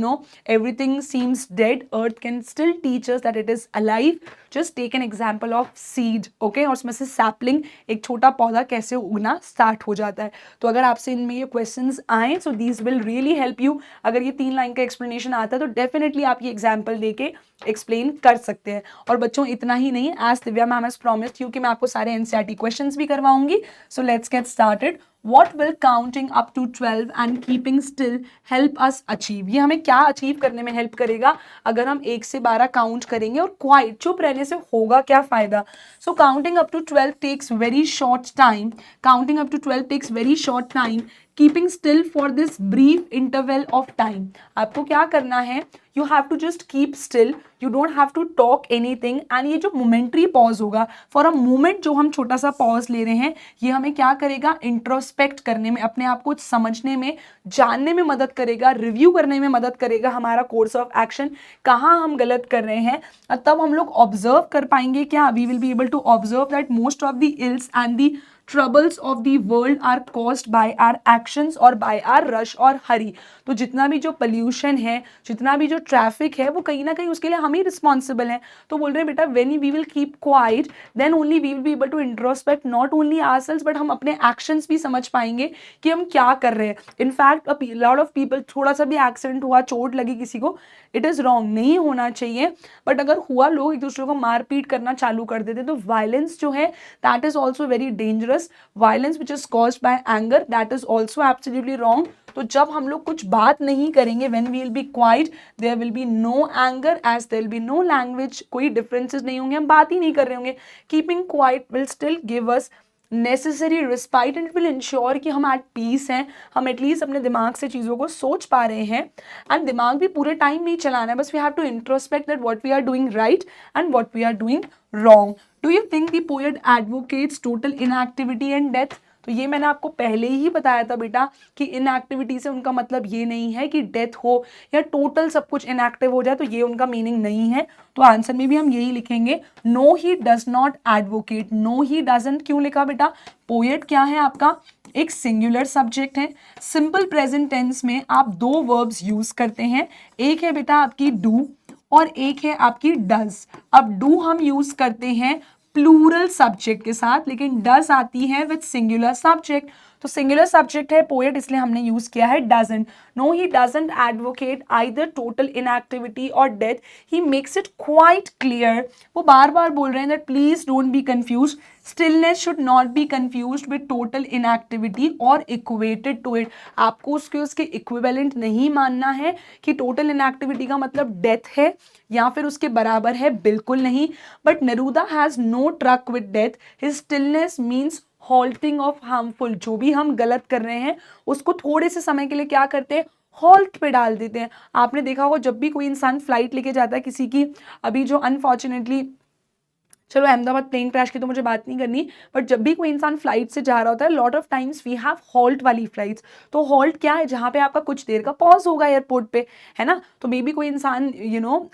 [SPEAKER 1] everything seems dead, earth can still teach us that it is alive. Just take an example of seed, okay? और उसमें से sapling, एक छोटा पौधा कैसे उगना स्टार्ट हो जाता है. तो अगर आपसे इनमें ये क्वेश्चंस आए, so these will really help you. अगर ये 3 लाइन का एक्सप्लेनेशन आता है तो डेफिनेटली आप ये एग्जाम्पल देके एक्सप्लेन कर सकते हैं. और बच्चों इतना ही नहीं, as Divya ma'am has promised you कि मैं आपको सारे एनसीईआरटी क्वेश्चंस भी करवाऊंगी. So let's get started. What will counting up to 12 and keeping still help us achieve? ये हमें क्या अचीव करने में हेल्प करेगा अगर हम 1 से 12 काउंट करेंगे और क्वाइट चुप रहने से होगा क्या फायदा. So counting up to 12 takes very short time. Counting up to 12 takes very short time. Keeping still for this brief interval of time. आपको क्या करना है, you have to just keep still, you don't have to talk anything. And ये जो momentary pause होगा, for a moment जो हम छोटा सा पॉज ले रहे हैं, ये हमें क्या करेगा, इंट्रोस्पेक्ट करने में, अपने आप को समझने में, जानने में मदद करेगा, रिव्यू करने में मदद करेगा हमारा कोर्स ऑफ एक्शन, कहाँ हम गलत कर रहे हैं. तब हम लोग ऑब्जर्व कर पाएंगे क्या, we will be able to observe that most of the ills and the troubles of the world are caused by our actions or by our rush और hurry. तो जितना भी जो पोल्यूशन है, जितना भी जो ट्रैफिक है, वो कहीं ना कहीं उसके लिए हम ही रिस्पॉन्सिबल हैं. तो बोल रहे हैं बेटा, when we will keep quiet then only we will be able to introspect not only ourselves but हम अपने actions भी समझ पाएंगे कि हम क्या कर रहे हैं. In fact a lot of people, थोड़ा सा भी एक्सीडेंट हुआ, चोट लगी किसी को, इट इज़ रॉन्ग, नहीं होना चाहिए. बट अगर हुआ, लोग एक दूसरे को मारपीट करना चालू कर देते, तो वायलेंस जो है that is also very dangerous. Violence which is caused by anger, that is also absolutely wrong. तो जब हम लोग कुछ बात नहीं करेंगे, when we will be quiet, there will be no anger as there will be no language, कोई differences नहीं होंगे, हम बात ही नहीं कर रहे होंगे. Keeping quiet will still give us necessary respite and will ensure कि हम एट पीस हैं, हम एटलीस्ट अपने दिमाग से चीज़ों को सोच पा रहे हैं. एंड दिमाग भी पूरे टाइम नहीं चलाना है, बस we have to introspect that what we are doing right and what we are doing wrong. Do you think the poet advocates total inactivity and death? तो ये मैंने आपको पहले ही बताया था बेटा कि इनएक्टिविटी से उनका मतलब ये नहीं है कि डेथ हो या टोटल सब कुछ इनएक्टिव हो जाए, तो ये उनका मीनिंग नहीं है. तो आंसर में भी हम यही लिखेंगे, no he does not advocate. No he doesn't क्यों लिखा बेटा? पोएट क्या है आपका, एक सिंगुलर सब्जेक्ट है. सिंपल प्रेजेंट टेंस में आप 2 वर्ब्स यूज करते हैं, एक है बेटा आपकी डू और एक है आपकी डज. अब डू हम यूज करते हैं प्लूरल सब्जेक्ट के साथ, लेकिन डज आती है विद सिंगुलर सब्जेक्ट. तो सिंगुलर सब्जेक्ट है पोएट, इसलिए हमने यूज किया है doesn't. No he doesn't advocate either total inactivity और death, he makes it quite clear. वो बार बार बोल रहे हैं that please don't be confuse, stillness should not be confused with total inactivity और इक्वेटेड टू इट. आपको उसके इक्विवेलेंट नहीं मानना है कि टोटल इनएक्टिविटी का मतलब डेथ है या फिर उसके बराबर है, बिल्कुल नहीं. But Neruda has no truck with death, his stillness means halting of harmful. जो भी हम गलत कर रहे हैं उसको थोड़े से समय के लिए क्या करते हैं, हॉल्ट पे डाल देते हैं. आपने देखा होगा जब भी कोई इंसान फ्लाइट लेके जाता है किसी की, अभी जो अनफॉर्चुनेटली, चलो अहमदाबाद प्लेन क्रैश की तो मुझे बात नहीं करनी, बट जब भी कोई इंसान फ्लाइट से जा रहा होता है, lot of times we have halt वाली फ्लाइट्स. तो हॉल्ट क्या है, जहाँ पे आपका कुछ देर का पॉज होगा एयरपोर्ट पे, है ना. तो मे बी कोई इंसान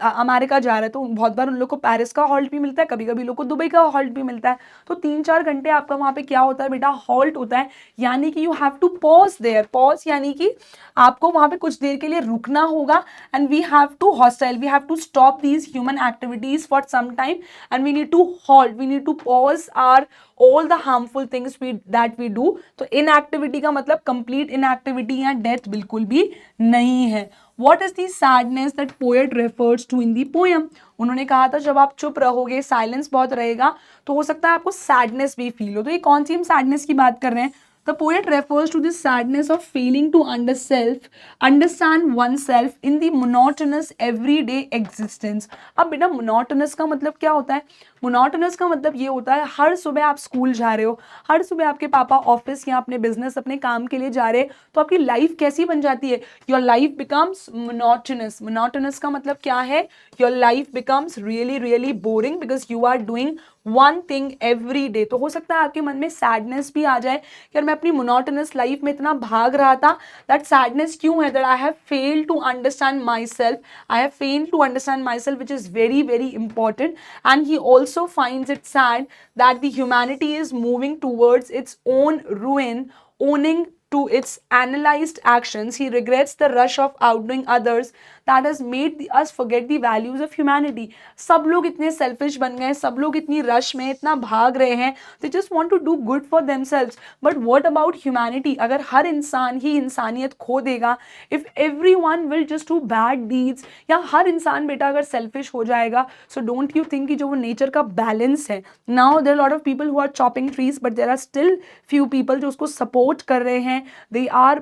[SPEAKER 1] अमेरिका जा रहा है, तो बहुत बार उन लोग को पेरिस का हॉल्ट भी मिलता है, कभी कभी लोग को दुबई का हॉल्ट भी मिलता है. तो 3-4 घंटे आपका वहाँ पे क्या होता है बेटा, हॉल्ट होता है. यानी कि you have to pause there. Pause यानी कि आपको वहाँ पे कुछ देर के लिए रुकना होगा. And we have to hostile, we have to stop these human activities for some time and we need to halt, we need to pause our all the harmful things that we do. तो inactivity का मतलब complete inactivity या death बिल्कुल भी नहीं है. What is the sadness that poet refers to in the poem? उन्होंने कहा था जब आप चुप रहोगे, साइलेंस बहुत रहेगा, तो हो सकता है आपको सैडनेस भी फील हो. तो ये कौन सी हम सैडनेस की बात कर रहे हैं? The poet refers to the sadness of failing to understand oneself in the monotonous everyday existence. अब बेटा monotonous का मतलब क्या होता है? मोनोटोनस का मतलब ये होता है हर सुबह आप स्कूल जा रहे हो, हर सुबह आपके पापा ऑफिस या अपने बिजनेस अपने काम के लिए जा रहे हैं, तो आपकी लाइफ कैसी बन जाती है? Your life becomes monotonous. Monotonous का मतलब क्या है? Your life becomes really really boring because you are doing one thing every day. तो हो सकता है आपके मन में सैडनेस भी आ जाए कि यार मैं अपनी मोनोटोनस लाइफ में इतना भाग रहा था. दैट सैडनेस क्यों है? That I have failed to understand myself, I have failed to understand myself which is very very important. And he also also finds it sad that the humanity is moving towards its own ruin, owning to its analyzed actions. He regrets the rush of outdoing others that has made us forget the values of humanity. सब लोग इतने selfish बन गए, सब लोग इतनी rush में इतना भाग रहे हैं, they just want to do good for themselves. But what about humanity? अगर हर इंसान ही इंसानियत खो देगा, if everyone will just do bad deeds, या हर इंसान बेटा अगर selfish हो जाएगा, so don't you think कि जो वो nature का balance है, now there are a lot of people who are chopping trees, but there are still few people जो उसको support कर रहे हैं, they are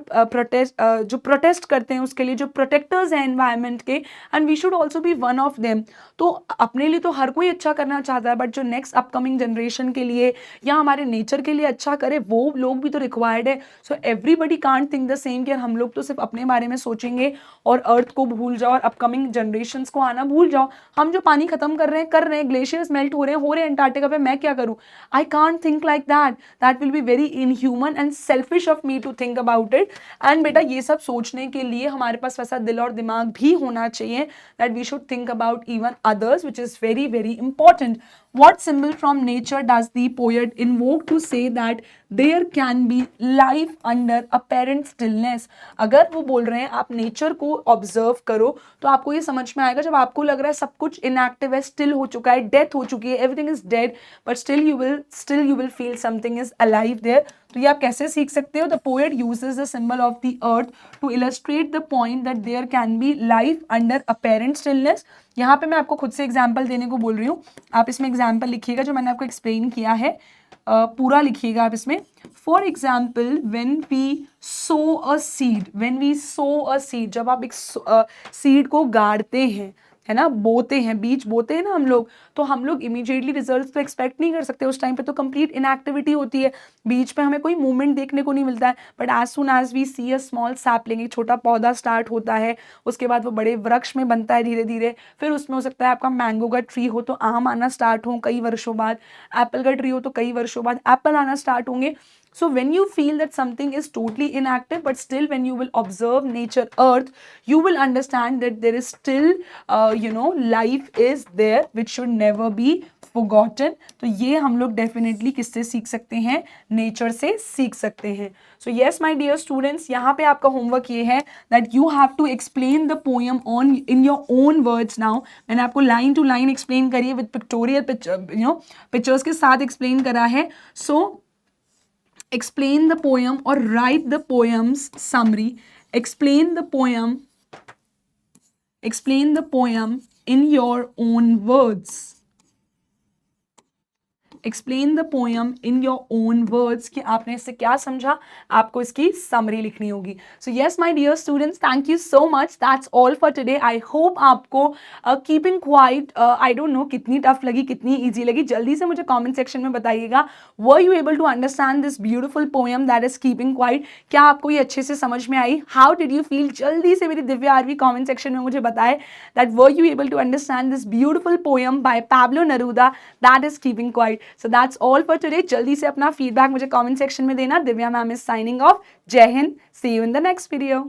[SPEAKER 1] जो protest करते हैं उसके लिए, जो protectors हैं environment के, and we should also be one of them. तो अपने लिए तो हर कोई अच्छा करना चाहता है, बट जो नेक्स्ट अपकमिंग जनरेशन के लिए या हमारे नेचर के लिए अच्छा करे, वो लोग भी तो रिक्वायर्ड है. So everybody can't think the same कि हम लोग तो सिर्फ अपने बारे में सोचेंगे और अर्थ को भूल जाओ और अपकमिंग जनरेशंस को आना भूल जाओ. हम जो पानी खत्म कर रहे हैं, ग्लेशियर्स मेल्ट हो रहे हैं अंटार्कटिका पे, मैं क्या करूँ? I can't think like that will be very inhuman and selfish of me to think about it. And बेटा ये सब सोचने के लिए हमारे पास वैसा दिल और दिमाग भी होना चाहिए, that we should think about even others, which is very very important. What symbol from nature does the poet invoke to say that there can be life under apparent stillness? अगर वो बोल रहे हैं आप नेचर को observe करो तो आपको ये समझ में आएगा, जब आपको लग रहा है सब कुछ इनएक्टिव है, स्टिल हो चुका है, डेथ हो चुकी है, everything is dead, but still you will feel something is alive there. तो ये आप कैसे सीख सकते हो? The poet uses the symbol of the earth to illustrate the point that there can be life under apparent stillness. यहाँ पे मैं आपको खुद से एग्जाम्पल देने को बोल रही हूँ, आप इसमें एग्जाम्पल लिखिएगा जो मैंने आपको एक्सप्लेन किया है, पूरा लिखिएगा आप इसमें. For example when we sow a seed, जब आप एक सीड को गाड़ते हैं, है ना, बोते हैं, बीज बोते हैं ना हम लोग इमीडिएटली रिजल्ट तो एक्सपेक्ट नहीं कर सकते. उस टाइम पे तो कंप्लीट इनएक्टिविटी होती है, बीच पे हमें कोई मूवमेंट देखने को नहीं मिलता है. But as soon as we see a small sapling, एक छोटा पौधा स्टार्ट होता है, उसके बाद वो बड़े वृक्ष में बनता है धीरे धीरे, फिर उसमें हो सकता है आपका मैंगो का ट्री हो तो आम आना स्टार्ट हो कई वर्षों बाद, एप्पल का ट्री हो तो कई वर्षों बाद एप्पल आना स्टार्ट होंगे. So when you feel that something is totally inactive, but still when you will observe nature, earth, you will understand that there is still, life is there which should never be forgotten. तो ये हम लोग definitely किससे सीख सकते हैं? Nature से सीख सकते हैं. So yes, my dear students, यहाँ पे आपका homework ये है that you have to explain the poem in your own words now. मैंने आपको line to line explain करी है with pictorial pictures के साथ explain करा है. So explain the poem or write the poem's summary. Explain the poem in your own words. Explain the poem in your own words कि आपने इससे क्या समझा, आपको इसकी समरी लिखनी होगी. So yes, my dear students, thank you so much. That's all for today. I hope आपको keeping quiet, I don't know कितनी टफ लगी, कितनी easy लगी, जल्दी से मुझे comment section में बताइएगा. Were you able to understand this beautiful poem that is keeping quiet? क्या आपको ये अच्छे से समझ में आई? How did you feel? जल्दी से मेरी दिव्या आरवी comment section में मुझे बताए that were you able to understand this beautiful poem by Pablo Neruda that is keeping quiet. So that's all for today. जल्दी से अपना feedback मुझे comment section में देना. Divya ma'am is signing off. जय Hind. See you in the next video.